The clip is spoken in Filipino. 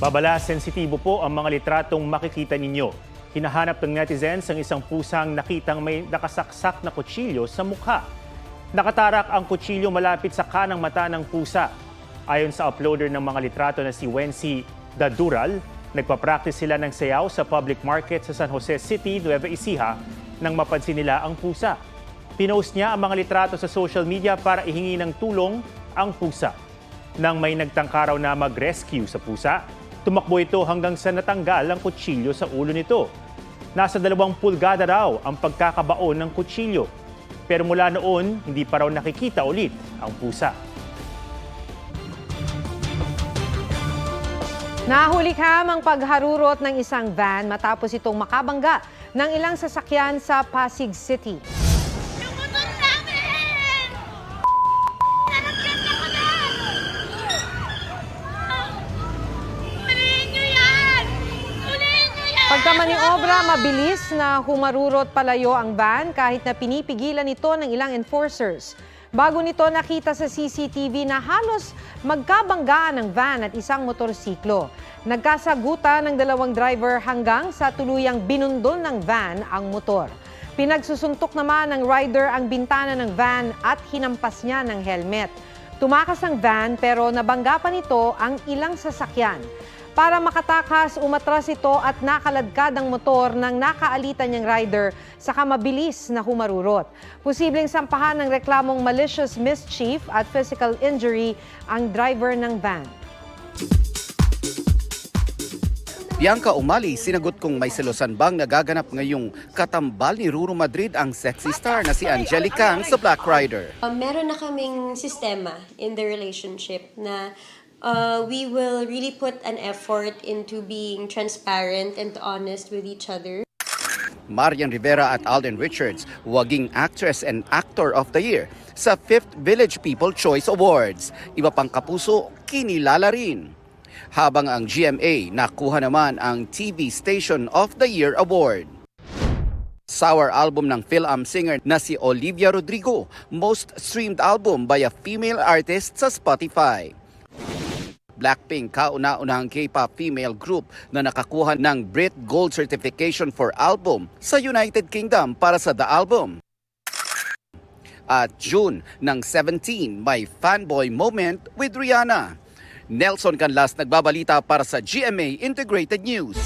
Babala, sensitibo po ang mga litratong makikita ninyo. Hinahanap ng netizens ang isang pusang nakitang may nakasaksak na kutsilyo sa mukha. Nakatarak ang kutsilyo malapit sa kanang mata ng pusa. Ayon sa uploader ng mga litrato na si Wency Dadural, nagpa-practice sila ng sayaw sa public market sa San Jose City, Nueva Ecija nang mapansin nila ang pusa. Pinost niya ang mga litrato sa social media para ihingi ng tulong ang pusa. Nang may nagtangkaraw na mag-rescue sa pusa, tumakbo ito hanggang sa natanggal ang kutsilyo sa ulo nito. Nasa 2 pulgada raw ang pagkakabaon ng kutsilyo. Pero mula noon, hindi pa raw nakikita ulit ang pusa. Nahuli ang pagharurot ng isang van matapos itong makabangga ng ilang sasakyan sa Pasig City. Yung motor namin! Nanagyan niya kami! Huliin niyo yan! Huliin niyo yan! Pagkamaniobra, mabilis na humarurot palayo ang van kahit na pinipigilan ito ng ilang enforcers. Bago nito nakita sa CCTV na halos magkabanggaan ng van at isang motorsiklo. Nagkasagutan ng 2 driver hanggang sa tuluyang binundol ng van ang motor. Pinagsusuntok naman ng rider ang bintana ng van at hinampas niya ng helmet. Tumakas ang van pero nabangga pa nito ang ilang sasakyan. Para makatakas, umatras ito at nakaladkad ang motor ng nakaalitan niyang rider saka mabilis na humarurot. Posibleng sampahan ng reklamong malicious mischief at physical injury ang driver ng van. Bianca Umali, sinagot kung may selosan bang nagaganap ngayong katambal ni Ruru Madrid ang sexy star na si Angelica sa Black Rider. Meron na kaming sistema in the relationship na we will really put an effort into being transparent and honest with each other. Marian Rivera at Alden Richards, waging Actress and Actor of the Year sa 5th Village People Choice Awards. Iba pang kapuso, kinilala rin. Habang ang GMA nakuha naman ang TV Station of the Year Award. Sour album ng Phil-Am singer na si Olivia Rodrigo, most streamed album by a female artist sa Spotify. Blackpink, kauna-unahang K-pop female group na nakakuha ng Brit Gold Certification for Album sa United Kingdom para sa The Album. At June ng 17, may fanboy moment with Rihanna. Nelson Canlas nagbabalita para sa GMA Integrated News.